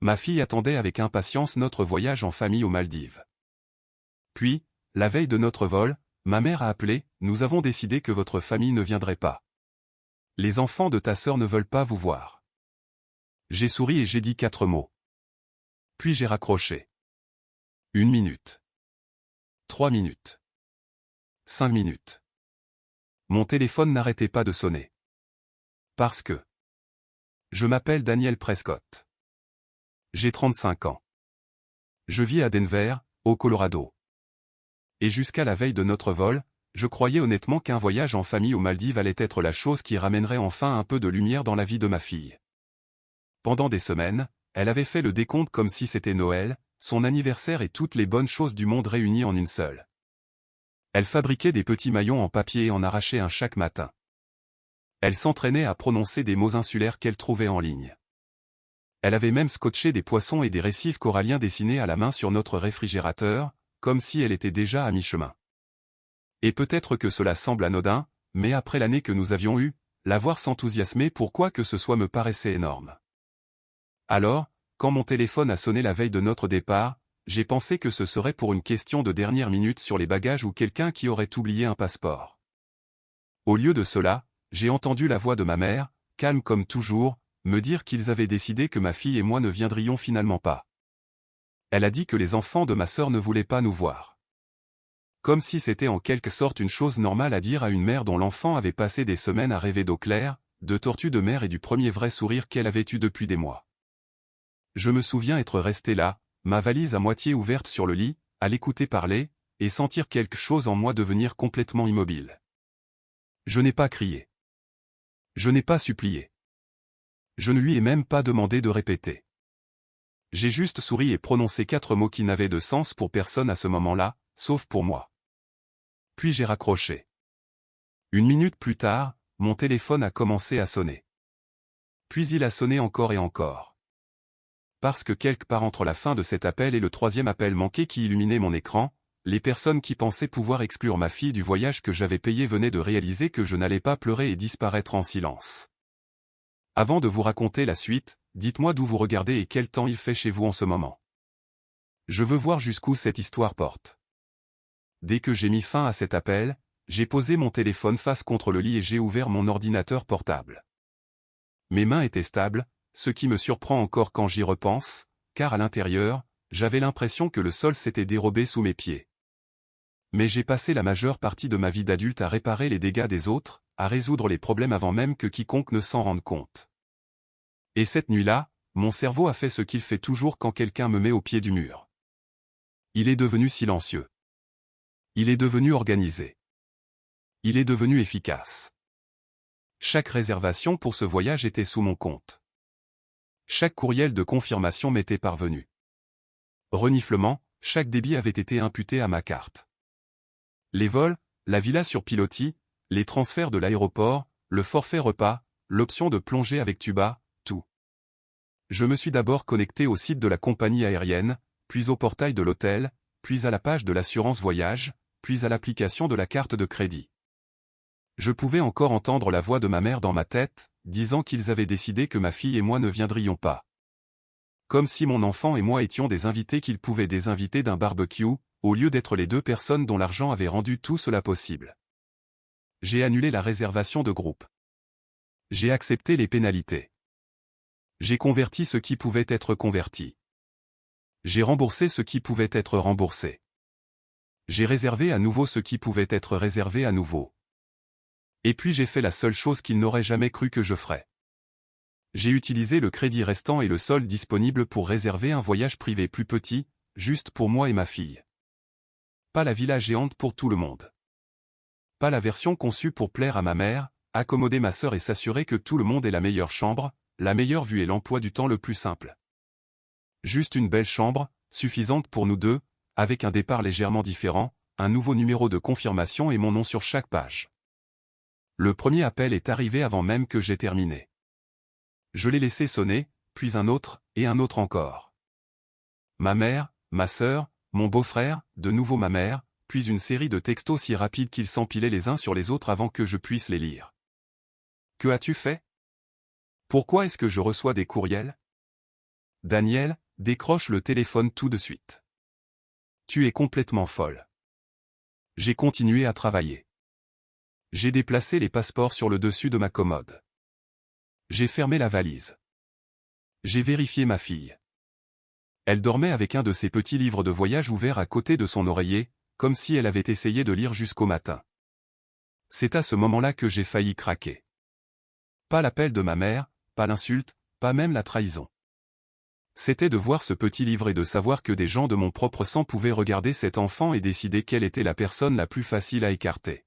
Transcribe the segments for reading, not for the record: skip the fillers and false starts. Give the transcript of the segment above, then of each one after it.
Ma fille attendait avec impatience notre voyage en famille aux Maldives. Puis, la veille de notre vol, ma mère a appelé, nous avons décidé que votre famille ne viendrait pas. Les enfants de ta sœur ne veulent pas vous voir. J'ai souri et j'ai dit 4 mots. Puis j'ai raccroché. 1 minute. 3 minutes. 5 minutes. Mon téléphone n'arrêtait pas de sonner. Parce que je m'appelle Daniel Prescott. J'ai 35 ans. Je vis à Denver, au Colorado. Et jusqu'à la veille de notre vol, je croyais honnêtement qu'un voyage en famille aux Maldives allait être la chose qui ramènerait enfin un peu de lumière dans la vie de ma fille. Pendant des semaines, elle avait fait le décompte comme si c'était Noël, son anniversaire et toutes les bonnes choses du monde réunies en une seule. Elle fabriquait des petits maillons en papier et en arrachait un chaque matin. Elle s'entraînait à prononcer des mots insulaires qu'elle trouvait en ligne. Elle avait même scotché des poissons et des récifs coralliens dessinés à la main sur notre réfrigérateur, comme si elle était déjà à mi-chemin. Et peut-être que cela semble anodin, mais après l'année que nous avions eue, la voir s'enthousiasmer pour quoi que ce soit me paraissait énorme. Alors, quand mon téléphone a sonné la veille de notre départ, j'ai pensé que ce serait pour une question de dernière minute sur les bagages ou quelqu'un qui aurait oublié un passeport. Au lieu de cela, j'ai entendu la voix de ma mère, calme comme toujours, me dire qu'ils avaient décidé que ma fille et moi ne viendrions finalement pas. Elle a dit que les enfants de ma sœur ne voulaient pas nous voir. Comme si c'était en quelque sorte une chose normale à dire à une mère dont l'enfant avait passé des semaines à rêver d'eau claire, de tortues de mer et du premier vrai sourire qu'elle avait eu depuis des mois. Je me souviens être resté là, ma valise à moitié ouverte sur le lit, à l'écouter parler, et sentir quelque chose en moi devenir complètement immobile. Je n'ai pas crié. Je n'ai pas supplié. Je ne lui ai même pas demandé de répéter. J'ai juste souri et prononcé 4 mots qui n'avaient de sens pour personne à ce moment-là, sauf pour moi. Puis j'ai raccroché. 1 minute plus tard, mon téléphone a commencé à sonner. Puis il a sonné encore et encore. Parce que quelque part entre la fin de cet appel et le 3e appel manqué qui illuminait mon écran, les personnes qui pensaient pouvoir exclure ma fille du voyage que j'avais payé venaient de réaliser que je n'allais pas pleurer et disparaître en silence. Avant de vous raconter la suite, dites-moi d'où vous regardez et quel temps il fait chez vous en ce moment. Je veux voir jusqu'où cette histoire porte. Dès que j'ai mis fin à cet appel, j'ai posé mon téléphone face contre le lit et j'ai ouvert mon ordinateur portable. Mes mains étaient stables, ce qui me surprend encore quand j'y repense, car à l'intérieur, j'avais l'impression que le sol s'était dérobé sous mes pieds. Mais j'ai passé la majeure partie de ma vie d'adulte à réparer les dégâts des autres, à résoudre les problèmes avant même que quiconque ne s'en rende compte. Et cette nuit-là, mon cerveau a fait ce qu'il fait toujours quand quelqu'un me met au pied du mur. Il est devenu silencieux. Il est devenu organisé. Il est devenu efficace. Chaque réservation pour ce voyage était sous mon compte. Chaque courriel de confirmation m'était parvenu. Reniflement, chaque débit avait été imputé à ma carte. Les vols, la villa sur pilotis, les transferts de l'aéroport, le forfait repas, l'option de plongée avec tuba, tout. Je me suis d'abord connecté au site de la compagnie aérienne, puis au portail de l'hôtel, puis à la page de l'assurance voyage, puis à l'application de la carte de crédit. Je pouvais encore entendre la voix de ma mère dans ma tête, disant qu'ils avaient décidé que ma fille et moi ne viendrions pas. Comme si mon enfant et moi étions des invités qu'ils pouvaient désinviter d'un barbecue, au lieu d'être les 2 personnes dont l'argent avait rendu tout cela possible. J'ai annulé la réservation de groupe. J'ai accepté les pénalités. J'ai converti ce qui pouvait être converti. J'ai remboursé ce qui pouvait être remboursé. J'ai réservé à nouveau ce qui pouvait être réservé à nouveau. Et puis j'ai fait la seule chose qu'ils n'auraient jamais cru que je ferais. J'ai utilisé le crédit restant et le solde disponible pour réserver un voyage privé plus petit, juste pour moi et ma fille. Pas la villa géante pour tout le monde. Pas la version conçue pour plaire à ma mère, accommoder ma sœur et s'assurer que tout le monde ait la meilleure chambre, la meilleure vue et l'emploi du temps le plus simple. Juste une belle chambre, suffisante pour nous deux, avec un départ légèrement différent, un nouveau numéro de confirmation et mon nom sur chaque page. Le premier appel est arrivé avant même que j'aie terminé. Je l'ai laissé sonner, puis un autre, et un autre encore. Ma mère, ma sœur, mon beau-frère, de nouveau ma mère, puis une série de textos si rapides qu'ils s'empilaient les uns sur les autres avant que je puisse les lire. Que as-tu fait? Pourquoi est-ce que je reçois des courriels? Daniel, décroche le téléphone tout de suite. Tu es complètement folle. J'ai continué à travailler. J'ai déplacé les passeports sur le dessus de ma commode. J'ai fermé la valise. J'ai vérifié ma fille. Elle dormait avec un de ses petits livres de voyage ouverts à côté de son oreiller, comme si elle avait essayé de lire jusqu'au matin. C'est à ce moment-là que j'ai failli craquer. Pas l'appel de ma mère, pas l'insulte, pas même la trahison. C'était de voir ce petit livre et de savoir que des gens de mon propre sang pouvaient regarder cet enfant et décider quelle était la personne la plus facile à écarter.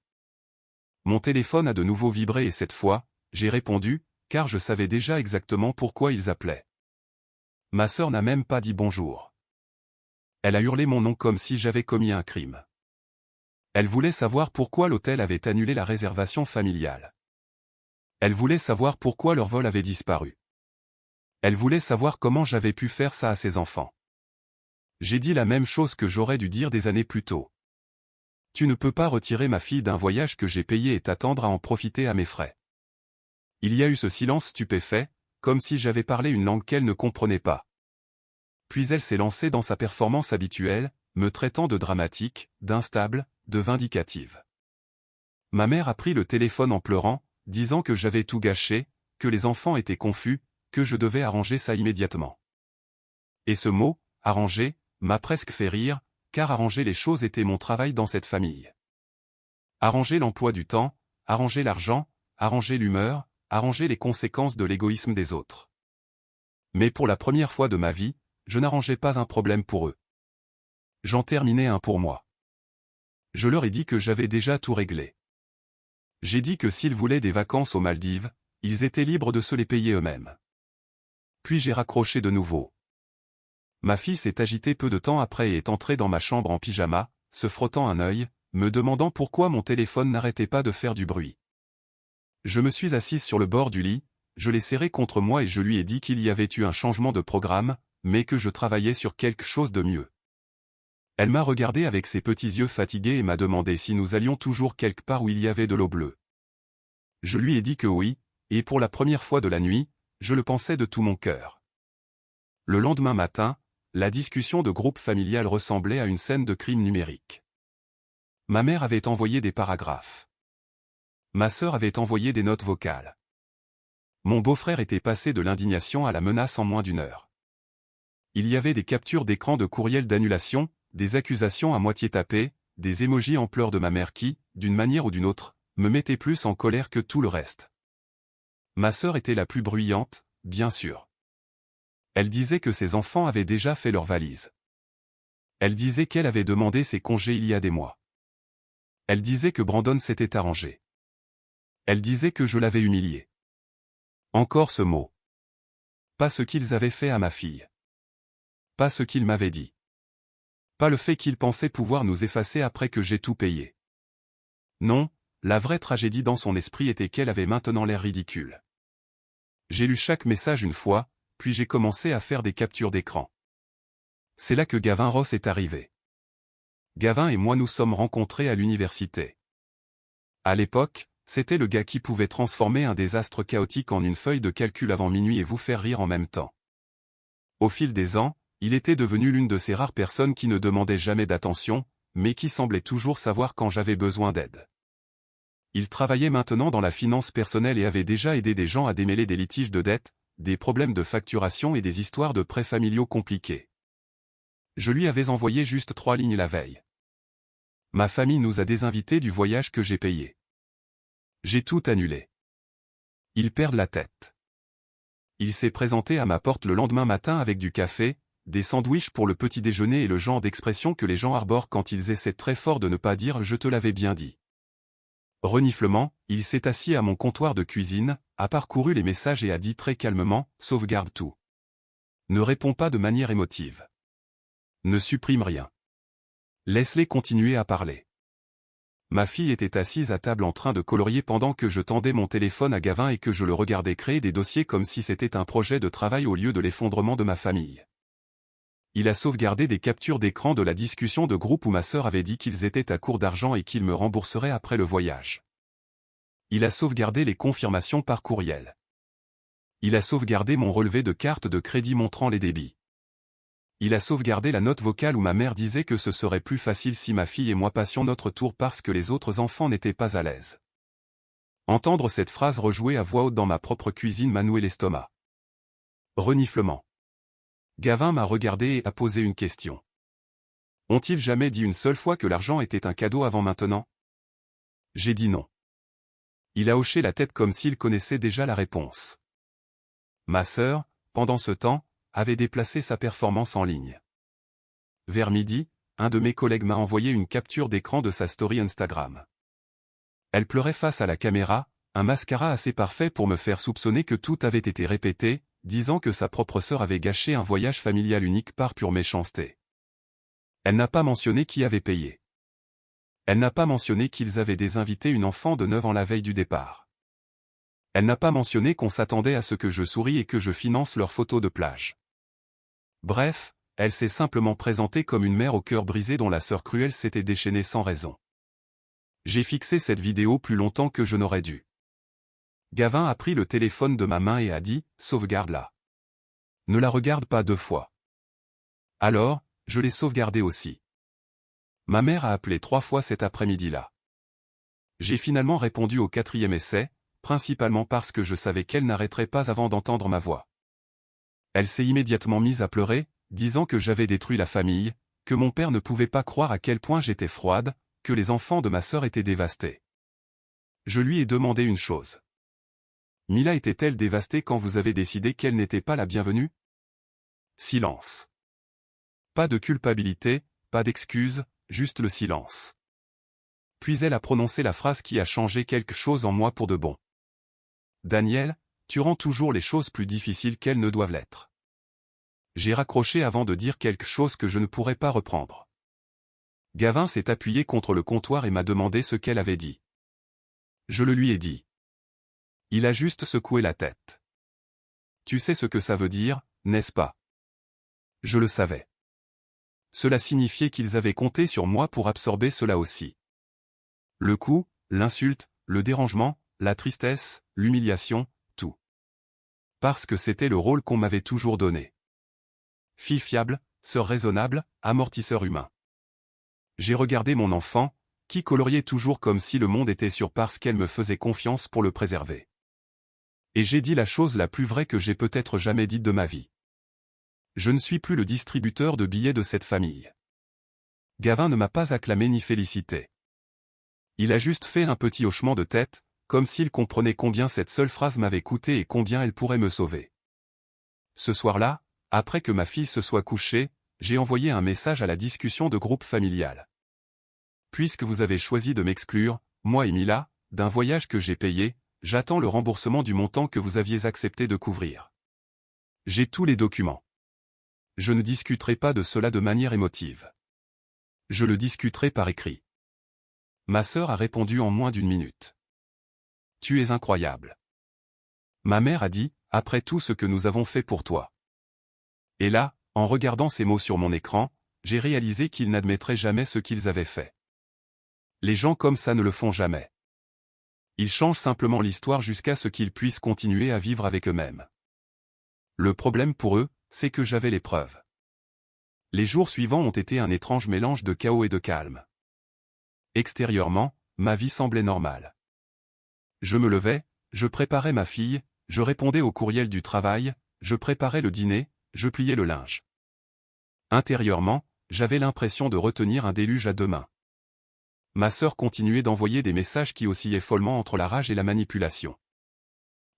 Mon téléphone a de nouveau vibré et cette fois, j'ai répondu, car je savais déjà exactement pourquoi ils appelaient. Ma sœur n'a même pas dit bonjour. Elle a hurlé mon nom comme si j'avais commis un crime. Elle voulait savoir pourquoi l'hôtel avait annulé la réservation familiale. Elle voulait savoir pourquoi leur vol avait disparu. Elle voulait savoir comment j'avais pu faire ça à ses enfants. J'ai dit la même chose que j'aurais dû dire des années plus tôt. Tu ne peux pas retirer ma fille d'un voyage que j'ai payé et t'attendre à en profiter à mes frais. Il y a eu ce silence stupéfait, comme si j'avais parlé une langue qu'elle ne comprenait pas. Puis elle s'est lancée dans sa performance habituelle, me traitant de dramatique, d'instable, de vindicative. Ma mère a pris le téléphone en pleurant, disant que j'avais tout gâché, que les enfants étaient confus, que je devais arranger ça immédiatement. Et ce mot, arranger, m'a presque fait rire, car arranger les choses était mon travail dans cette famille. Arranger l'emploi du temps, arranger l'argent, arranger l'humeur, arranger les conséquences de l'égoïsme des autres. Mais pour la première fois de ma vie, je n'arrangeais pas un problème pour eux. J'en terminais un pour moi. Je leur ai dit que j'avais déjà tout réglé. J'ai dit que s'ils voulaient des vacances aux Maldives, ils étaient libres de se les payer eux-mêmes. Puis j'ai raccroché de nouveau. Ma fille s'est agitée peu de temps après et est entrée dans ma chambre en pyjama, se frottant un œil, me demandant pourquoi mon téléphone n'arrêtait pas de faire du bruit. Je me suis assise sur le bord du lit, je l'ai serré contre moi et je lui ai dit qu'il y avait eu un changement de programme, mais que je travaillais sur quelque chose de mieux. Elle m'a regardé avec ses petits yeux fatigués et m'a demandé si nous allions toujours quelque part où il y avait de l'eau bleue. Je lui ai dit que oui, et pour la première fois de la nuit, je le pensais de tout mon cœur. Le lendemain matin, la discussion de groupe familial ressemblait à une scène de crime numérique. Ma mère avait envoyé des paragraphes. Ma sœur avait envoyé des notes vocales. Mon beau-frère était passé de l'indignation à la menace en moins d'une heure. Il y avait des captures d'écran de courriels d'annulation, des accusations à moitié tapées, des émojis en pleurs de ma mère qui, d'une manière ou d'une autre, me mettaient plus en colère que tout le reste. Ma sœur était la plus bruyante, bien sûr. Elle disait que ses enfants avaient déjà fait leurs valises. Elle disait qu'elle avait demandé ses congés il y a des mois. Elle disait que Brandon s'était arrangé. Elle disait que je l'avais humilié. Encore ce mot. Pas ce qu'ils avaient fait à ma fille. Pas ce qu'ils m'avaient dit. Pas le fait qu'ils pensaient pouvoir nous effacer après que j'ai tout payé. Non, la vraie tragédie dans son esprit était qu'elle avait maintenant l'air ridicule. J'ai lu chaque message une fois, puis j'ai commencé à faire des captures d'écran. C'est là que Gavin Ross est arrivé. Gavin et moi nous sommes rencontrés à l'université. À l'époque, c'était le gars qui pouvait transformer un désastre chaotique en une feuille de calcul avant minuit et vous faire rire en même temps. Au fil des ans, il était devenu l'une de ces rares personnes qui ne demandait jamais d'attention, mais qui semblait toujours savoir quand j'avais besoin d'aide. Il travaillait maintenant dans la finance personnelle et avait déjà aidé des gens à démêler des litiges de dette, des problèmes de facturation et des histoires de prêts familiaux compliqués. Je lui avais envoyé juste 3 lignes la veille. Ma famille nous a désinvités du voyage que j'ai payé. J'ai tout annulé. Ils perdent la tête. Il s'est présenté à ma porte le lendemain matin avec du café, des sandwichs pour le petit déjeuner et le genre d'expression que les gens arborent quand ils essaient très fort de ne pas dire « je te l'avais bien dit ». Reniflement, il s'est assis à mon comptoir de cuisine, a parcouru les messages et a dit très calmement « sauvegarde tout. Ne réponds pas de manière émotive. Ne supprime rien. Laisse-les continuer à parler. » Ma fille était assise à table en train de colorier pendant que je tendais mon téléphone à Gavin et que je le regardais créer des dossiers comme si c'était un projet de travail au lieu de l'effondrement de ma famille. Il a sauvegardé des captures d'écran de la discussion de groupe où ma sœur avait dit qu'ils étaient à court d'argent et qu'ils me rembourseraient après le voyage. Il a sauvegardé les confirmations par courriel. Il a sauvegardé mon relevé de carte de crédit montrant les débits. Il a sauvegardé la note vocale où ma mère disait que ce serait plus facile si ma fille et moi passions notre tour parce que les autres enfants n'étaient pas à l'aise. Entendre cette phrase rejouer à voix haute dans ma propre cuisine m'a noué l'estomac. Reniflement. Gavin m'a regardé et a posé une question. Ont-ils jamais dit une seule fois que l'argent était un cadeau avant maintenant? J'ai dit non. Il a hoché la tête comme s'il connaissait déjà la réponse. Ma sœur, pendant ce temps, avait déplacé sa performance en ligne. Vers midi, un de mes collègues m'a envoyé une capture d'écran de sa story Instagram. Elle pleurait face à la caméra, un mascara assez parfait pour me faire soupçonner que tout avait été répété, disant que sa propre sœur avait gâché un voyage familial unique par pure méchanceté. Elle n'a pas mentionné qui avait payé. Elle n'a pas mentionné qu'ils avaient désinvité une enfant de 9 ans la veille du départ. Elle n'a pas mentionné qu'on s'attendait à ce que je sourie et que je finance leurs photos de plage. Bref, elle s'est simplement présentée comme une mère au cœur brisé dont la sœur cruelle s'était déchaînée sans raison. J'ai fixé cette vidéo plus longtemps que je n'aurais dû. Gavin a pris le téléphone de ma main et a dit « Sauvegarde-la. Ne la regarde pas 2 fois. » Alors, je l'ai sauvegardée aussi. Ma mère a appelé 3 fois cet après-midi-là. J'ai finalement répondu au 4e essai, principalement parce que je savais qu'elle n'arrêterait pas avant d'entendre ma voix. Elle s'est immédiatement mise à pleurer, disant que j'avais détruit la famille, que mon père ne pouvait pas croire à quel point j'étais froide, que les enfants de ma sœur étaient dévastés. Je lui ai demandé une chose. Mila était-elle dévastée quand vous avez décidé qu'elle n'était pas la bienvenue? Silence. Pas de culpabilité, pas d'excuses, juste le silence. Puis elle a prononcé la phrase qui a changé quelque chose en moi pour de bon. Daniel, tu rends toujours les choses plus difficiles qu'elles ne doivent l'être. J'ai raccroché avant de dire quelque chose que je ne pourrais pas reprendre. Gavin s'est appuyé contre le comptoir et m'a demandé ce qu'elle avait dit. Je le lui ai dit. Il a juste secoué la tête. Tu sais ce que ça veut dire, n'est-ce pas? Je le savais. Cela signifiait qu'ils avaient compté sur moi pour absorber cela aussi. Le coup, l'insulte, le dérangement, la tristesse, l'humiliation, tout. Parce que c'était le rôle qu'on m'avait toujours donné. Fille fiable, sœur raisonnable, amortisseur humain. J'ai regardé mon enfant, qui coloriait toujours comme si le monde était sûr parce qu'elle me faisait confiance pour le préserver. Et j'ai dit la chose la plus vraie que j'ai peut-être jamais dite de ma vie. Je ne suis plus le distributeur de billets de cette famille. Gavin ne m'a pas acclamé ni félicité. Il a juste fait un petit hochement de tête, comme s'il comprenait combien cette seule phrase m'avait coûté et combien elle pourrait me sauver. Ce soir-là, après que ma fille se soit couchée, j'ai envoyé un message à la discussion de groupe familial. Puisque vous avez choisi de m'exclure, moi et Mila, d'un voyage que j'ai payé, j'attends le remboursement du montant que vous aviez accepté de couvrir. J'ai tous les documents. Je ne discuterai pas de cela de manière émotive. Je le discuterai par écrit. Ma sœur a répondu en moins d'1 minute. Tu es incroyable. Ma mère a dit, après tout ce que nous avons fait pour toi. Et là, en regardant ces mots sur mon écran, j'ai réalisé qu'ils n'admettraient jamais ce qu'ils avaient fait. Les gens comme ça ne le font jamais. Ils changent simplement l'histoire jusqu'à ce qu'ils puissent continuer à vivre avec eux-mêmes. Le problème pour eux, c'est que j'avais les preuves. Les jours suivants ont été un étrange mélange de chaos et de calme. Extérieurement, ma vie semblait normale. Je me levais, je préparais ma fille, je répondais au courriel du travail, je préparais le dîner, je pliais le linge. Intérieurement, j'avais l'impression de retenir un déluge à 2 mains. Ma sœur continuait d'envoyer des messages qui oscillaient follement entre la rage et la manipulation.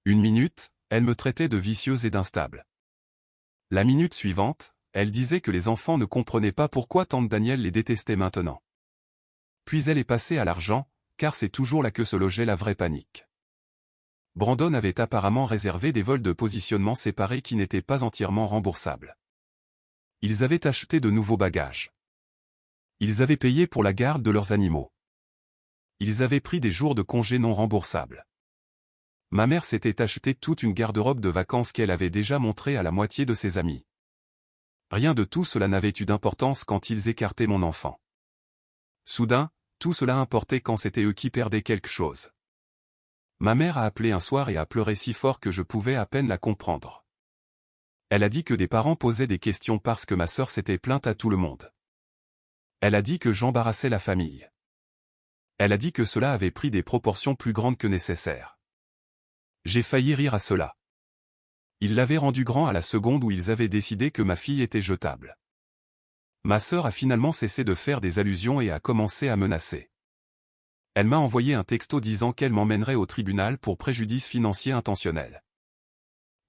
1 minute, elle me traitait de vicieuse et d'instable. La minute suivante, elle disait que les enfants ne comprenaient pas pourquoi tante Daniel les détestait maintenant. Puis elle est passée à l'argent, car c'est toujours là que se logeait la vraie panique. Brandon avait apparemment réservé des vols de positionnement séparés qui n'étaient pas entièrement remboursables. Ils avaient acheté de nouveaux bagages. Ils avaient payé pour la garde de leurs animaux. Ils avaient pris des jours de congé non remboursables. Ma mère s'était acheté toute une garde-robe de vacances qu'elle avait déjà montrée à la moitié de ses amis. Rien de tout cela n'avait eu d'importance quand ils écartaient mon enfant. Soudain, tout cela importait quand c'était eux qui perdaient quelque chose. Ma mère a appelé un soir et a pleuré si fort que je pouvais à peine la comprendre. Elle a dit que des parents posaient des questions parce que ma sœur s'était plainte à tout le monde. Elle a dit que j'embarrassais la famille. Elle a dit que cela avait pris des proportions plus grandes que nécessaire. J'ai failli rire à cela. Ils l'avaient rendu grand à la seconde où ils avaient décidé que ma fille était jetable. Ma sœur a finalement cessé de faire des allusions et a commencé à menacer. Elle m'a envoyé un texto disant qu'elle m'emmènerait au tribunal pour préjudice financier intentionnel.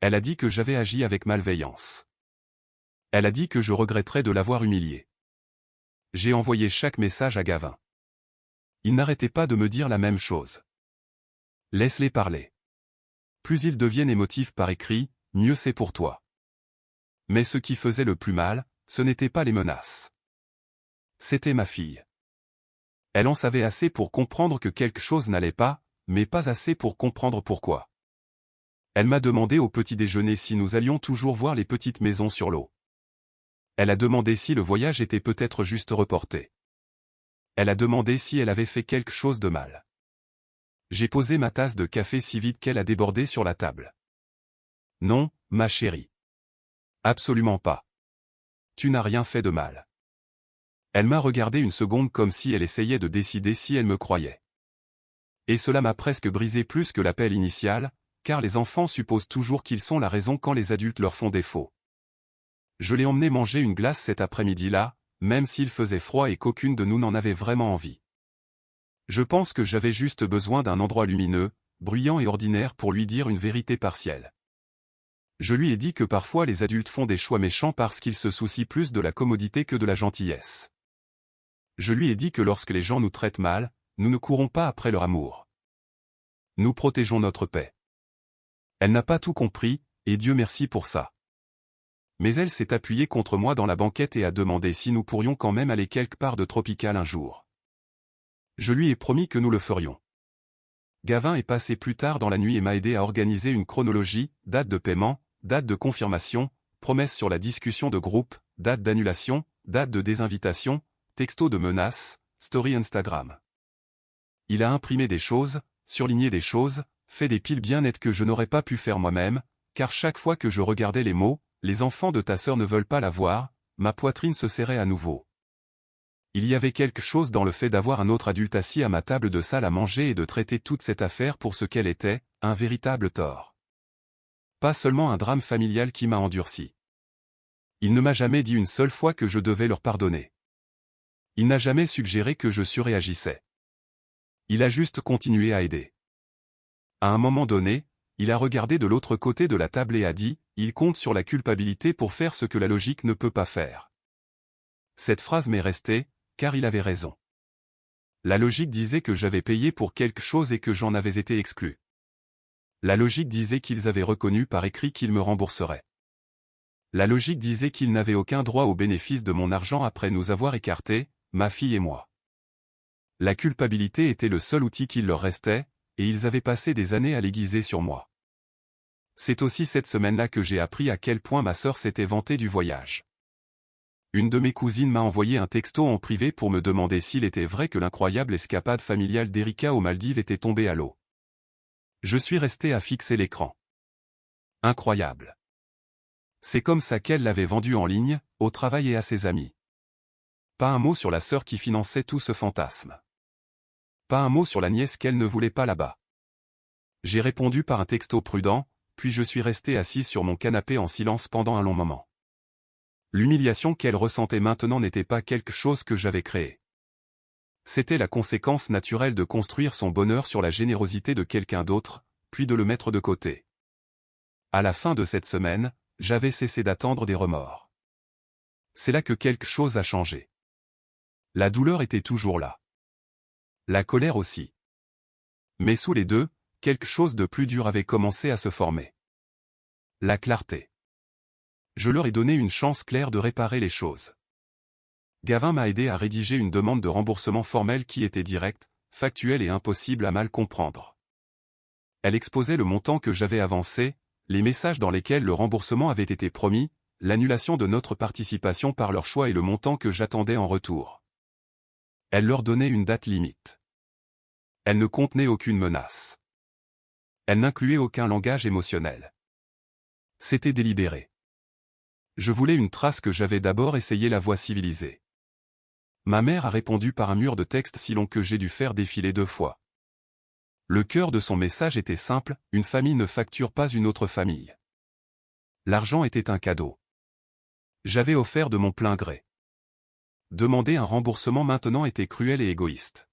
Elle a dit que j'avais agi avec malveillance. Elle a dit que je regretterais de l'avoir humiliée. J'ai envoyé chaque message à Gavin. Il n'arrêtait pas de me dire la même chose. Laisse-les parler. Plus ils deviennent émotifs par écrit, mieux c'est pour toi. Mais ce qui faisait le plus mal, ce n'était pas les menaces. C'était ma fille. Elle en savait assez pour comprendre que quelque chose n'allait pas, mais pas assez pour comprendre pourquoi. Elle m'a demandé au petit déjeuner si nous allions toujours voir les petites maisons sur l'eau. Elle a demandé si le voyage était peut-être juste reporté. Elle a demandé si elle avait fait quelque chose de mal. J'ai posé ma tasse de café si vite qu'elle a débordé sur la table. Non, ma chérie. Absolument pas. Tu n'as rien fait de mal. Elle m'a regardé une seconde comme si elle essayait de décider si elle me croyait. Et cela m'a presque brisé plus que l'appel initial, car les enfants supposent toujours qu'ils sont la raison quand les adultes leur font défaut. Je l'ai emmené manger une glace cet après-midi-là, même s'il faisait froid et qu'aucune de nous n'en avait vraiment envie. Je pense que j'avais juste besoin d'un endroit lumineux, bruyant et ordinaire pour lui dire une vérité partielle. Je lui ai dit que parfois les adultes font des choix méchants parce qu'ils se soucient plus de la commodité que de la gentillesse. Je lui ai dit que lorsque les gens nous traitent mal, nous ne courons pas après leur amour. Nous protégeons notre paix. Elle n'a pas tout compris, et Dieu merci pour ça. Mais elle s'est appuyée contre moi dans la banquette et a demandé si nous pourrions quand même aller quelque part de tropical un jour. Je lui ai promis que nous le ferions. Gavin est passé plus tard dans la nuit et m'a aidé à organiser une chronologie, date de paiement, date de confirmation, promesse sur la discussion de groupe, date d'annulation, date de désinvitation, texto de menace, story Instagram. Il a imprimé des choses, surligné des choses, fait des piles bien nettes que je n'aurais pas pu faire moi-même, car chaque fois que je regardais les mots, les enfants de ta sœur ne veulent pas la voir, ma poitrine se serrait à nouveau. Il y avait quelque chose dans le fait d'avoir un autre adulte assis à ma table de salle à manger et de traiter toute cette affaire pour ce qu'elle était, un véritable tort. Pas seulement un drame familial qui m'a endurci. Il ne m'a jamais dit une seule fois que je devais leur pardonner. Il n'a jamais suggéré que je surréagissais. Il a juste continué à aider. À un moment donné, il a regardé de l'autre côté de la table et a dit, « Il compte sur la culpabilité pour faire ce que la logique ne peut pas faire. » Cette phrase m'est restée, car il avait raison. La logique disait que j'avais payé pour quelque chose et que j'en avais été exclu. La logique disait qu'ils avaient reconnu par écrit qu'ils me rembourseraient. La logique disait qu'ils n'avaient aucun droit au bénéfice de mon argent après nous avoir écartés, ma fille et moi. La culpabilité était le seul outil qu'il leur restait, et ils avaient passé des années à l'aiguiser sur moi. C'est aussi cette semaine-là que j'ai appris à quel point ma sœur s'était vantée du voyage. Une de mes cousines m'a envoyé un texto en privé pour me demander s'il était vrai que l'incroyable escapade familiale d'Erika aux Maldives était tombée à l'eau. Je suis resté à fixer l'écran. Incroyable. C'est comme ça qu'elle l'avait vendu en ligne, au travail et à ses amis. Pas un mot sur la sœur qui finançait tout ce fantasme. Pas un mot sur la nièce qu'elle ne voulait pas là-bas. J'ai répondu par un texto prudent, puis je suis resté assis sur mon canapé en silence pendant un long moment. L'humiliation qu'elle ressentait maintenant n'était pas quelque chose que j'avais créé. C'était la conséquence naturelle de construire son bonheur sur la générosité de quelqu'un d'autre, puis de le mettre de côté. À la fin de cette semaine, j'avais cessé d'attendre des remords. C'est là que quelque chose a changé. La douleur était toujours là. La colère aussi. Mais sous les deux, quelque chose de plus dur avait commencé à se former. La clarté. Je leur ai donné une chance claire de réparer les choses. Gavin m'a aidé à rédiger une demande de remboursement formelle qui était directe, factuelle et impossible à mal comprendre. Elle exposait le montant que j'avais avancé, les messages dans lesquels le remboursement avait été promis, l'annulation de notre participation par leur choix et le montant que j'attendais en retour. Elle leur donnait une date limite. Elle ne contenait aucune menace. Elle n'incluait aucun langage émotionnel. C'était délibéré. Je voulais une trace que j'avais d'abord essayé la voie civilisée. Ma mère a répondu par un mur de texte si long que j'ai dû faire défiler 2 fois. Le cœur de son message était simple, une famille ne facture pas une autre famille. L'argent était un cadeau. J'avais offert de mon plein gré. Demander un remboursement maintenant était cruel et égoïste.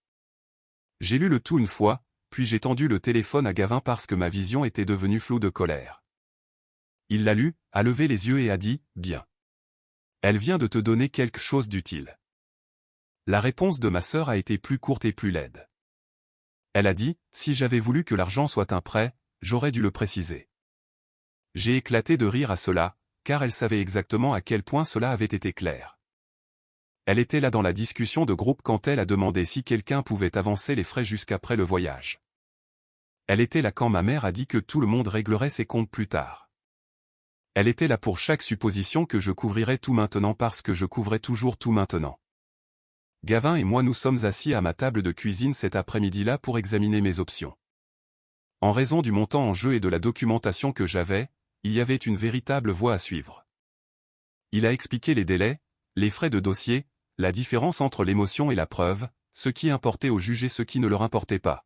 J'ai lu le tout une fois, puis j'ai tendu le téléphone à Gavin parce que ma vision était devenue floue de colère. Il l'a lu, a levé les yeux et a dit « Bien. Elle vient de te donner quelque chose d'utile. » La réponse de ma sœur a été plus courte et plus laide. Elle a dit « Si j'avais voulu que l'argent soit un prêt, j'aurais dû le préciser. » J'ai éclaté de rire à cela, car elle savait exactement à quel point cela avait été clair. Elle était là dans la discussion de groupe quand elle a demandé si quelqu'un pouvait avancer les frais jusqu'après le voyage. Elle était là quand ma mère a dit que tout le monde réglerait ses comptes plus tard. Elle était là pour chaque supposition que je couvrirais tout maintenant parce que je couvrais toujours tout maintenant. Gavin et moi nous sommes assis à ma table de cuisine cet après-midi-là pour examiner mes options. En raison du montant en jeu et de la documentation que j'avais, il y avait une véritable voie à suivre. Il a expliqué les délais, les frais de dossier, la différence entre l'émotion et la preuve, ce qui importait au juge et ce qui ne leur importait pas.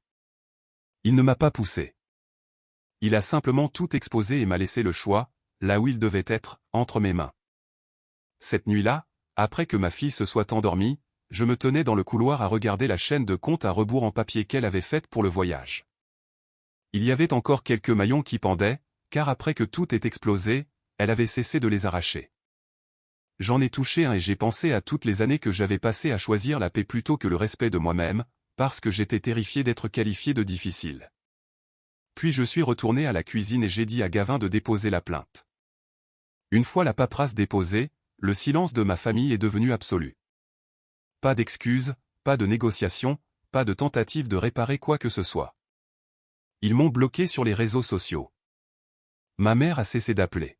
Il ne m'a pas poussé. Il a simplement tout exposé et m'a laissé le choix, là où il devait être, entre mes mains. Cette nuit-là, après que ma fille se soit endormie, je me tenais dans le couloir à regarder la chaîne de comptes à rebours en papier qu'elle avait faite pour le voyage. Il y avait encore quelques maillons qui pendaient, car après que tout ait explosé, elle avait cessé de les arracher. J'en ai touché un et j'ai pensé à toutes les années que j'avais passées à choisir la paix plutôt que le respect de moi-même, parce que j'étais terrifié d'être qualifié de difficile. Puis je suis retourné à la cuisine et j'ai dit à Gavin de déposer la plainte. Une fois la paperasse déposée, le silence de ma famille est devenu absolu. Pas d'excuses, pas de négociations, pas de tentative de réparer quoi que ce soit. Ils m'ont bloqué sur les réseaux sociaux. Ma mère a cessé d'appeler.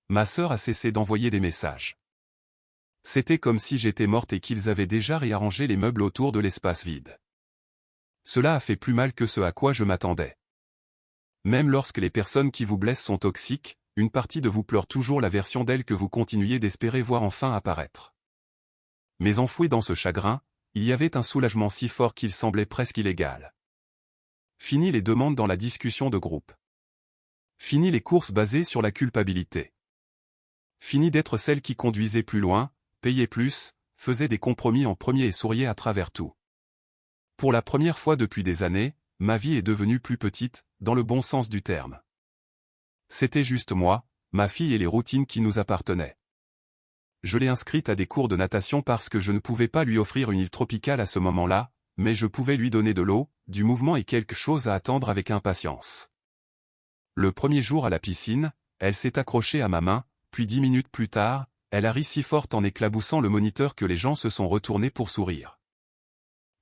Ma sœur a cessé d'envoyer des messages. C'était comme si j'étais morte et qu'ils avaient déjà réarrangé les meubles autour de l'espace vide. Cela a fait plus mal que ce à quoi je m'attendais. Même lorsque les personnes qui vous blessent sont toxiques, une partie de vous pleure toujours la version d'elle que vous continuez d'espérer voir enfin apparaître. Mais enfoui dans ce chagrin, il y avait un soulagement si fort qu'il semblait presque illégal. Fini les demandes dans la discussion de groupe. Fini les courses basées sur la culpabilité. Fini d'être celle qui conduisait plus loin, payait plus, faisait des compromis en premier et souriait à travers tout. Pour la première fois depuis des années, ma vie est devenue plus petite, dans le bon sens du terme. C'était juste moi, ma fille et les routines qui nous appartenaient. Je l'ai inscrite à des cours de natation parce que je ne pouvais pas lui offrir une île tropicale à ce moment-là, mais je pouvais lui donner de l'eau, du mouvement et quelque chose à attendre avec impatience. Le premier jour à la piscine, elle s'est accrochée à ma main, puis 10 minutes plus tard, elle a ri si forte en éclaboussant le moniteur que les gens se sont retournés pour sourire.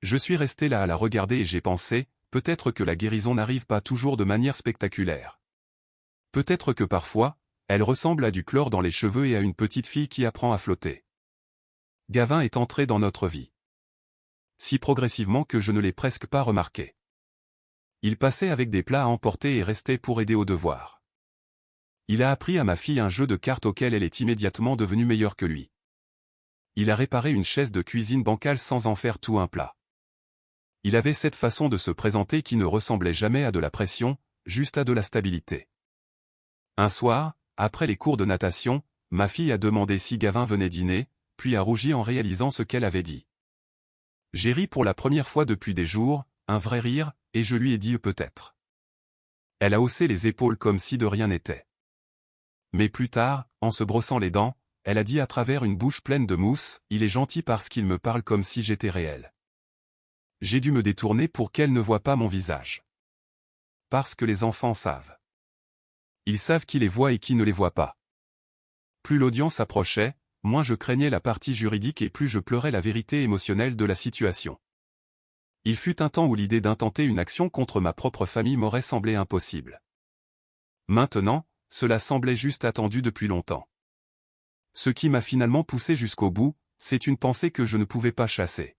Je suis resté là à la regarder et j'ai pensé, peut-être que la guérison n'arrive pas toujours de manière spectaculaire. Peut-être que parfois, elle ressemble à du chlore dans les cheveux et à une petite fille qui apprend à flotter. Gavin est entré dans notre vie. Si progressivement que je ne l'ai presque pas remarqué. Il passait avec des plats à emporter et restait pour aider aux devoirs. Il a appris à ma fille un jeu de cartes auquel elle est immédiatement devenue meilleure que lui. Il a réparé une chaise de cuisine bancale sans en faire tout un plat. Il avait cette façon de se présenter qui ne ressemblait jamais à de la pression, juste à de la stabilité. Un soir, après les cours de natation, ma fille a demandé si Gavin venait dîner, puis a rougi en réalisant ce qu'elle avait dit. J'ai ri pour la première fois depuis des jours, un vrai rire, et je lui ai dit peut-être. Elle a haussé les épaules comme si de rien n'était. Mais plus tard, en se brossant les dents, elle a dit à travers une bouche pleine de mousse, « Il est gentil parce qu'il me parle comme si j'étais réel. » J'ai dû me détourner pour qu'elle ne voie pas mon visage. Parce que les enfants savent. Ils savent qui les voit et qui ne les voit pas. Plus l'audience approchait, moins je craignais la partie juridique et plus je pleurais la vérité émotionnelle de la situation. Il fut un temps où l'idée d'intenter une action contre ma propre famille m'aurait semblé impossible. Maintenant, cela semblait juste attendu depuis longtemps. Ce qui m'a finalement poussé jusqu'au bout, c'est une pensée que je ne pouvais pas chasser.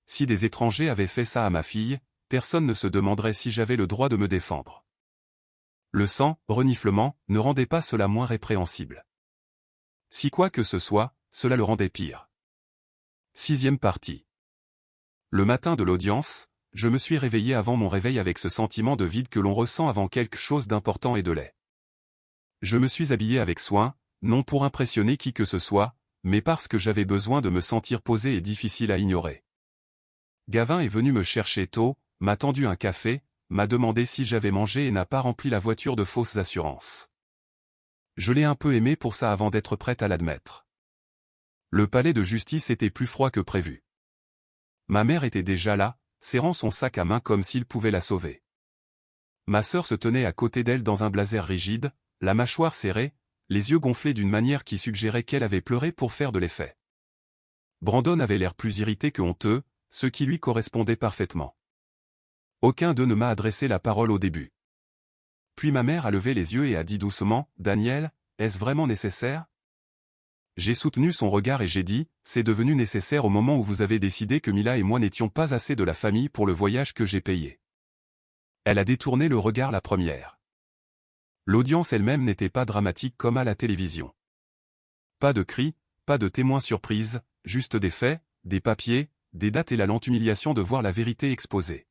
Si des étrangers avaient fait ça à ma fille, personne ne se demanderait si j'avais le droit de me défendre. Le sang, reniflement, ne rendait pas cela moins répréhensible. Si quoi que ce soit, cela le rendait pire. 6e partie. Le matin de l'audience, je me suis réveillé avant mon réveil avec ce sentiment de vide que l'on ressent avant quelque chose d'important et de laid. Je me suis habillé avec soin, non pour impressionner qui que ce soit, mais parce que j'avais besoin de me sentir posé et difficile à ignorer. Gavin est venu me chercher tôt, m'a tendu un café, m'a demandé si j'avais mangé et n'a pas rempli la voiture de fausses assurances. Je l'ai un peu aimé pour ça avant d'être prête à l'admettre. Le palais de justice était plus froid que prévu. Ma mère était déjà là, serrant son sac à main comme s'il pouvait la sauver. Ma sœur se tenait à côté d'elle dans un blazer rigide, la mâchoire serrée, les yeux gonflés d'une manière qui suggérait qu'elle avait pleuré pour faire de l'effet. Brandon avait l'air plus irrité que honteux, ce qui lui correspondait parfaitement. Aucun d'eux ne m'a adressé la parole au début. Puis ma mère a levé les yeux et a dit doucement, « Daniel, est-ce vraiment nécessaire ?» J'ai soutenu son regard et j'ai dit, « C'est devenu nécessaire au moment où vous avez décidé que Mila et moi n'étions pas assez de la famille pour le voyage que j'ai payé. » Elle a détourné le regard la première. L'audience elle-même n'était pas dramatique comme à la télévision. Pas de cris, pas de témoins surprises, juste des faits, des papiers, des dates et la lente humiliation de voir la vérité exposée.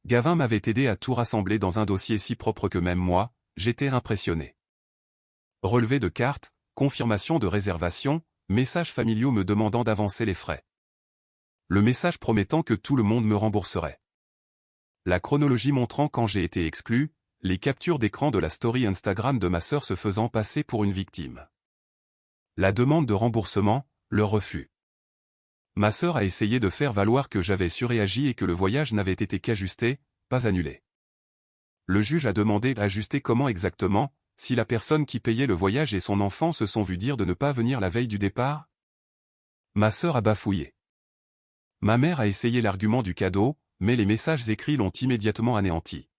Gavin m'avait aidé à tout rassembler dans un dossier si propre que même moi, j'étais impressionné. Relevé de cartes, confirmation de réservation, messages familiaux me demandant d'avancer les frais. Le message promettant que tout le monde me rembourserait. La chronologie montrant quand j'ai été exclu, les captures d'écran de la story Instagram de ma sœur se faisant passer pour une victime. La demande de remboursement, le refus. Ma sœur a essayé de faire valoir que j'avais surréagi et que le voyage n'avait été qu'ajusté, pas annulé. Le juge a demandé d'ajuster comment exactement, si la personne qui payait le voyage et son enfant se sont vus dire de ne pas venir la veille du départ. Ma sœur a bafouillé. Ma mère a essayé l'argument du cadeau, mais les messages écrits l'ont immédiatement anéanti.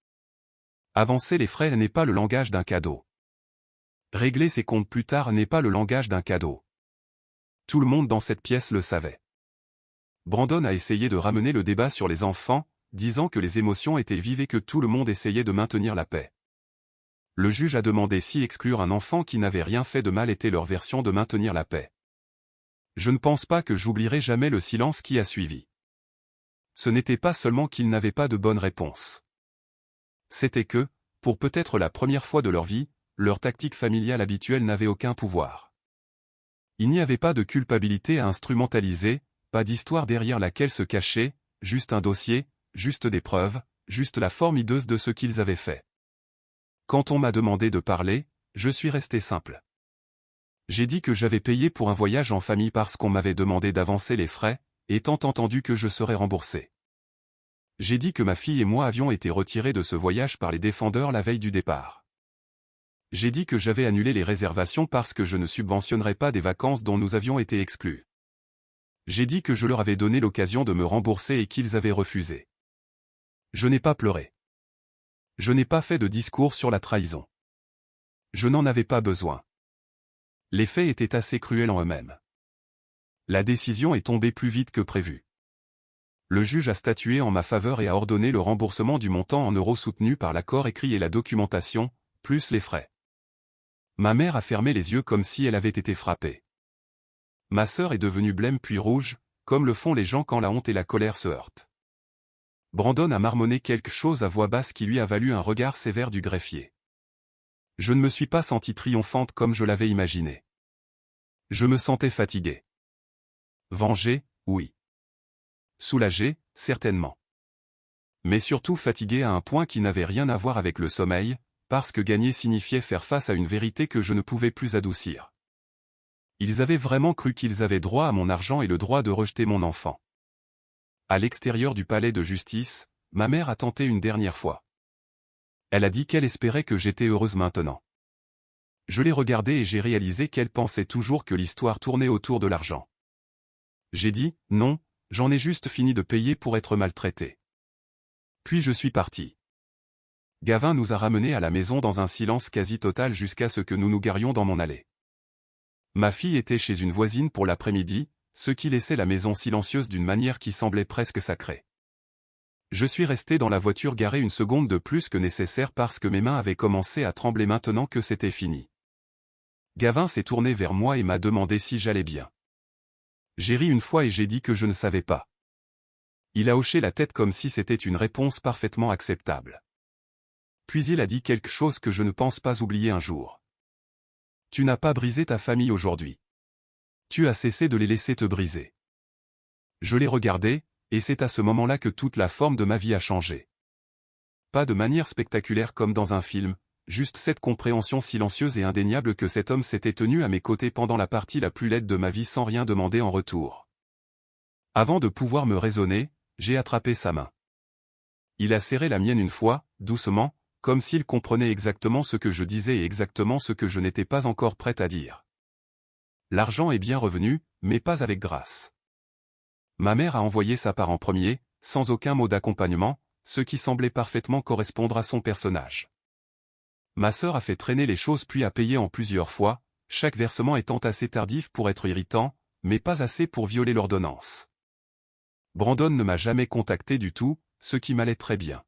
Avancer les frais n'est pas le langage d'un cadeau. Régler ses comptes plus tard n'est pas le langage d'un cadeau. Tout le monde dans cette pièce le savait. Brandon a essayé de ramener le débat sur les enfants, disant que les émotions étaient vives et que tout le monde essayait de maintenir la paix. Le juge a demandé si exclure un enfant qui n'avait rien fait de mal était leur version de maintenir la paix. Je ne pense pas que j'oublierai jamais le silence qui a suivi. Ce n'était pas seulement qu'ils n'avaient pas de bonne réponse. C'était que, pour peut-être la première fois de leur vie, leur tactique familiale habituelle n'avait aucun pouvoir. Il n'y avait pas de culpabilité à instrumentaliser, pas d'histoire derrière laquelle se cachait, juste un dossier, juste des preuves, juste la forme hideuse de ce qu'ils avaient fait. Quand on m'a demandé de parler, je suis resté simple. J'ai dit que j'avais payé pour un voyage en famille parce qu'on m'avait demandé d'avancer les frais, étant entendu que je serais remboursé. J'ai dit que ma fille et moi avions été retirés de ce voyage par les défendeurs la veille du départ. J'ai dit que j'avais annulé les réservations parce que je ne subventionnerais pas des vacances dont nous avions été exclus. J'ai dit que je leur avais donné l'occasion de me rembourser et qu'ils avaient refusé. Je n'ai pas pleuré. Je n'ai pas fait de discours sur la trahison. Je n'en avais pas besoin. Les faits étaient assez cruels en eux-mêmes. La décision est tombée plus vite que prévu. Le juge a statué en ma faveur et a ordonné le remboursement du montant en euros soutenu par l'accord écrit et la documentation, plus les frais. Ma mère a fermé les yeux comme si elle avait été frappée. Ma sœur est devenue blême puis rouge, comme le font les gens quand la honte et la colère se heurtent. Brandon a marmonné quelque chose à voix basse qui lui a valu un regard sévère du greffier. Je ne me suis pas sentie triomphante comme je l'avais imaginé. Je me sentais fatigué. Vengé, oui. Soulagé, certainement. Mais surtout fatigué à un point qui n'avait rien à voir avec le sommeil, parce que gagner signifiait faire face à une vérité que je ne pouvais plus adoucir. Ils avaient vraiment cru qu'ils avaient droit à mon argent et le droit de rejeter mon enfant. À l'extérieur du palais de justice, ma mère a tenté une dernière fois. Elle a dit qu'elle espérait que j'étais heureuse maintenant. Je l'ai regardée et j'ai réalisé qu'elle pensait toujours que l'histoire tournait autour de l'argent. J'ai dit, non, j'en ai juste fini de payer pour être maltraité. Puis je suis parti. Gavin nous a ramenés à la maison dans un silence quasi total jusqu'à ce que nous nous garions dans mon allée. Ma fille était chez une voisine pour l'après-midi, ce qui laissait la maison silencieuse d'une manière qui semblait presque sacrée. Je suis resté dans la voiture garée une seconde de plus que nécessaire parce que mes mains avaient commencé à trembler maintenant que c'était fini. Gavin s'est tourné vers moi et m'a demandé si j'allais bien. J'ai ri une fois et j'ai dit que je ne savais pas. Il a hoché la tête comme si c'était une réponse parfaitement acceptable. Puis il a dit quelque chose que je ne pense pas oublier un jour. Tu n'as pas brisé ta famille aujourd'hui. Tu as cessé de les laisser te briser. Je l'ai regardé, et c'est à ce moment-là que toute la forme de ma vie a changé. Pas de manière spectaculaire comme dans un film, juste cette compréhension silencieuse et indéniable que cet homme s'était tenu à mes côtés pendant la partie la plus laide de ma vie sans rien demander en retour. Avant de pouvoir me raisonner, j'ai attrapé sa main. Il a serré la mienne une fois, doucement, comme s'il comprenait exactement ce que je disais et exactement ce que je n'étais pas encore prêt à dire. L'argent est bien revenu, mais pas avec grâce. Ma mère a envoyé sa part en premier, sans aucun mot d'accompagnement, ce qui semblait parfaitement correspondre à son personnage. Ma sœur a fait traîner les choses puis a payé en plusieurs fois, chaque versement étant assez tardif pour être irritant, mais pas assez pour violer l'ordonnance. Brandon ne m'a jamais contacté du tout, ce qui m'allait très bien.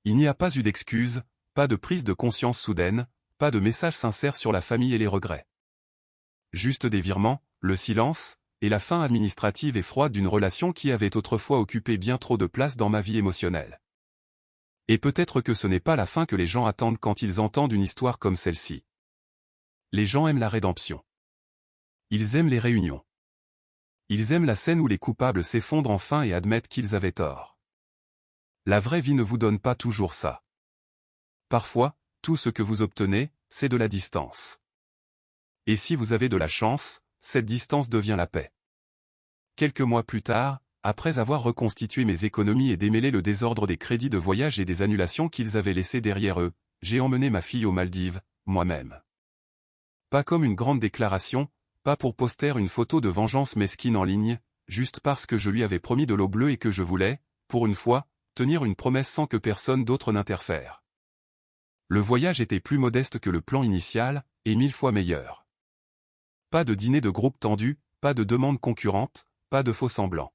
Il n'y a pas eu d'excuses, pas de prise de conscience soudaine, pas de message sincère sur la famille et les regrets. Juste des virements, le silence, et la fin administrative et froide d'une relation qui avait autrefois occupé bien trop de place dans ma vie émotionnelle. Et peut-être que ce n'est pas la fin que les gens attendent quand ils entendent une histoire comme celle-ci. Les gens aiment la rédemption. Ils aiment les réunions. Ils aiment la scène où les coupables s'effondrent enfin et admettent qu'ils avaient tort. La vraie vie ne vous donne pas toujours ça. Parfois, tout ce que vous obtenez, c'est de la distance. Et si vous avez de la chance, cette distance devient la paix. Quelques mois plus tard, après avoir reconstitué mes économies et démêlé le désordre des crédits de voyage et des annulations qu'ils avaient laissés derrière eux, j'ai emmené ma fille aux Maldives, moi-même. Pas comme une grande déclaration, pas pour poster une photo de vengeance mesquine en ligne, juste parce que je lui avais promis de l'eau bleue et que je voulais, pour une fois, tenir une promesse sans que personne d'autre n'interfère. Le voyage était plus modeste que le plan initial, et 1000 fois meilleur. Pas de dîner de groupe tendu, pas de demandes concurrentes, pas de faux semblants.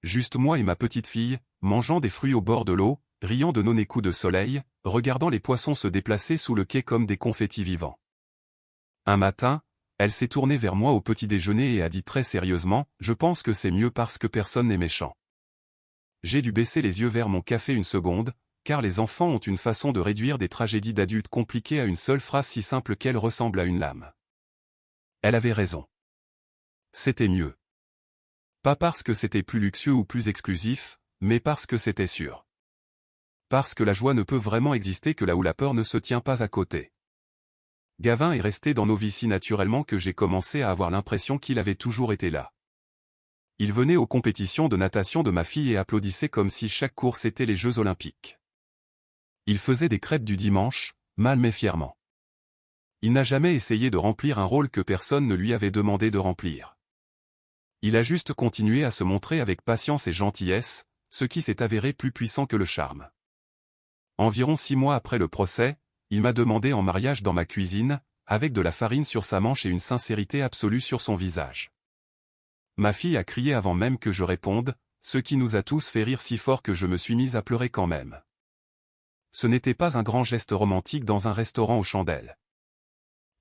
Juste moi et ma petite fille, mangeant des fruits au bord de l'eau, riant de nos coups de soleil, regardant les poissons se déplacer sous le quai comme des confettis vivants. Un matin, elle s'est tournée vers moi au petit déjeuner et a dit très sérieusement, « Je pense que c'est mieux parce que personne n'est méchant. » J'ai dû baisser les yeux vers mon café une seconde, car les enfants ont une façon de réduire des tragédies d'adultes compliquées à une seule phrase si simple qu'elle ressemble à une lame. Elle avait raison. C'était mieux. Pas parce que c'était plus luxueux ou plus exclusif, mais parce que c'était sûr. Parce que la joie ne peut vraiment exister que là où la peur ne se tient pas à côté. Gavin est resté dans nos vies si naturellement que j'ai commencé à avoir l'impression qu'il avait toujours été là. Il venait aux compétitions de natation de ma fille et applaudissait comme si chaque course était les Jeux Olympiques. Il faisait des crêpes du dimanche, mal mais fièrement. Il n'a jamais essayé de remplir un rôle que personne ne lui avait demandé de remplir. Il a juste continué à se montrer avec patience et gentillesse, ce qui s'est avéré plus puissant que le charme. Environ 6 mois après le procès, il m'a demandé en mariage dans ma cuisine, avec de la farine sur sa manche et une sincérité absolue sur son visage. Ma fille a crié avant même que je réponde, ce qui nous a tous fait rire si fort que je me suis mise à pleurer quand même. Ce n'était pas un grand geste romantique dans un restaurant aux chandelles.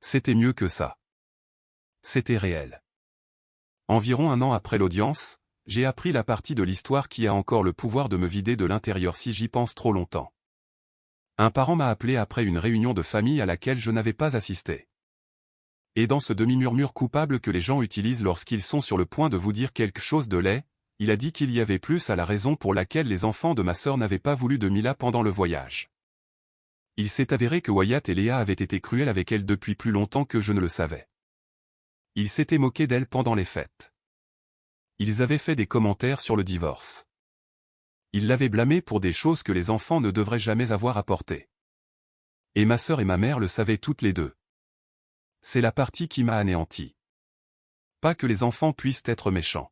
C'était mieux que ça. C'était réel. Environ 1 an après l'audience, j'ai appris la partie de l'histoire qui a encore le pouvoir de me vider de l'intérieur si j'y pense trop longtemps. Un parent m'a appelé après une réunion de famille à laquelle je n'avais pas assisté. Et dans ce demi-murmure coupable que les gens utilisent lorsqu'ils sont sur le point de vous dire quelque chose de laid, il a dit qu'il y avait plus à la raison pour laquelle les enfants de ma sœur n'avaient pas voulu de Mila pendant le voyage. Il s'est avéré que Wyatt et Léa avaient été cruels avec elle depuis plus longtemps que je ne le savais. Ils s'étaient moqués d'elle pendant les fêtes. Ils avaient fait des commentaires sur le divorce. Ils l'avaient blâmée pour des choses que les enfants ne devraient jamais avoir apportées. Et ma sœur et ma mère le savaient toutes les deux. C'est la partie qui m'a anéanti. Pas que les enfants puissent être méchants.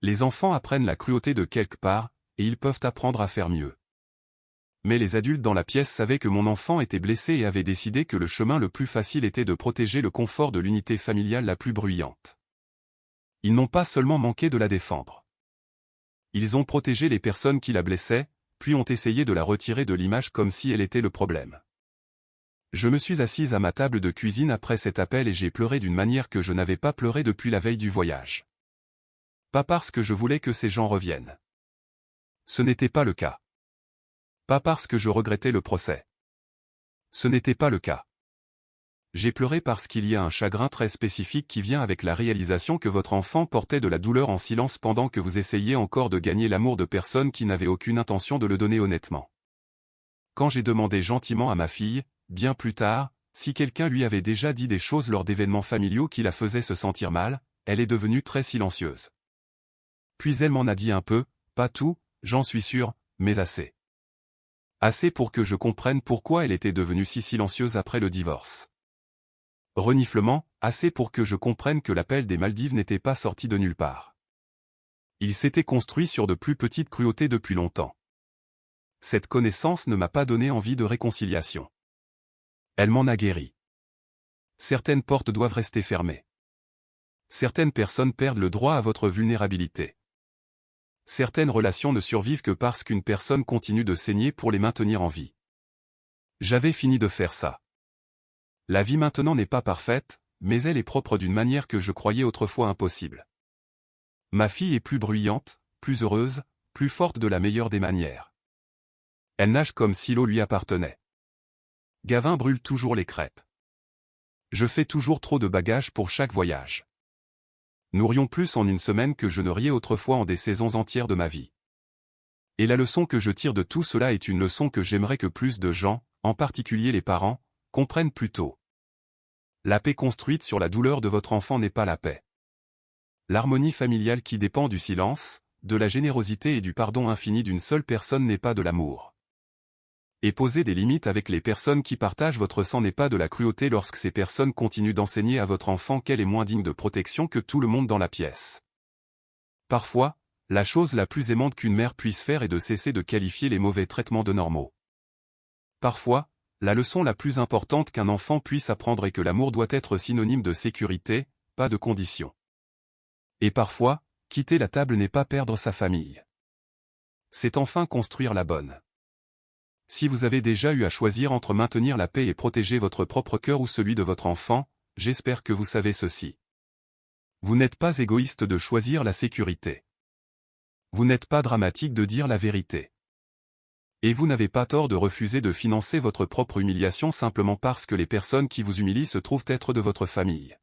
Les enfants apprennent la cruauté de quelque part, et ils peuvent apprendre à faire mieux. Mais les adultes dans la pièce savaient que mon enfant était blessé et avaient décidé que le chemin le plus facile était de protéger le confort de l'unité familiale la plus bruyante. Ils n'ont pas seulement manqué de la défendre. Ils ont protégé les personnes qui la blessaient, puis ont essayé de la retirer de l'image comme si elle était le problème. Je me suis assise à ma table de cuisine après cet appel et j'ai pleuré d'une manière que je n'avais pas pleuré depuis la veille du voyage. Pas parce que je voulais que ces gens reviennent. Ce n'était pas le cas. Pas parce que je regrettais le procès. Ce n'était pas le cas. J'ai pleuré parce qu'il y a un chagrin très spécifique qui vient avec la réalisation que votre enfant portait de la douleur en silence pendant que vous essayiez encore de gagner l'amour de personnes qui n'avaient aucune intention de le donner honnêtement. Quand j'ai demandé gentiment à ma fille, bien plus tard, si quelqu'un lui avait déjà dit des choses lors d'événements familiaux qui la faisaient se sentir mal, elle est devenue très silencieuse. Puis elle m'en a dit un peu, pas tout, j'en suis sûr, mais assez. Assez pour que je comprenne pourquoi elle était devenue si silencieuse après le divorce. Reniflement, assez pour que je comprenne que l'appel des Maldives n'était pas sorti de nulle part. Il s'était construit sur de plus petites cruautés depuis longtemps. Cette connaissance ne m'a pas donné envie de réconciliation. Elle m'en a guéri. Certaines portes doivent rester fermées. Certaines personnes perdent le droit à votre vulnérabilité. Certaines relations ne survivent que parce qu'une personne continue de saigner pour les maintenir en vie. J'avais fini de faire ça. La vie maintenant n'est pas parfaite, mais elle est propre d'une manière que je croyais autrefois impossible. Ma fille est plus bruyante, plus heureuse, plus forte de la meilleure des manières. Elle nage comme si l'eau lui appartenait. Gavin brûle toujours les crêpes. Je fais toujours trop de bagages pour chaque voyage. Nous rions plus en une semaine que je ne riais autrefois en des saisons entières de ma vie. Et la leçon que je tire de tout cela est une leçon que j'aimerais que plus de gens, en particulier les parents, comprennent plus tôt. La paix construite sur la douleur de votre enfant n'est pas la paix. L'harmonie familiale qui dépend du silence, de la générosité et du pardon infini d'une seule personne n'est pas de l'amour. Et poser des limites avec les personnes qui partagent votre sang n'est pas de la cruauté lorsque ces personnes continuent d'enseigner à votre enfant qu'elle est moins digne de protection que tout le monde dans la pièce. Parfois, la chose la plus aimante qu'une mère puisse faire est de cesser de qualifier les mauvais traitements de normaux. Parfois, la leçon la plus importante qu'un enfant puisse apprendre est que l'amour doit être synonyme de sécurité, pas de condition. Et parfois, quitter la table n'est pas perdre sa famille. C'est enfin construire la bonne. Si vous avez déjà eu à choisir entre maintenir la paix et protéger votre propre cœur ou celui de votre enfant, j'espère que vous savez ceci. Vous n'êtes pas égoïste de choisir la sécurité. Vous n'êtes pas dramatique de dire la vérité. Et vous n'avez pas tort de refuser de financer votre propre humiliation simplement parce que les personnes qui vous humilient se trouvent être de votre famille.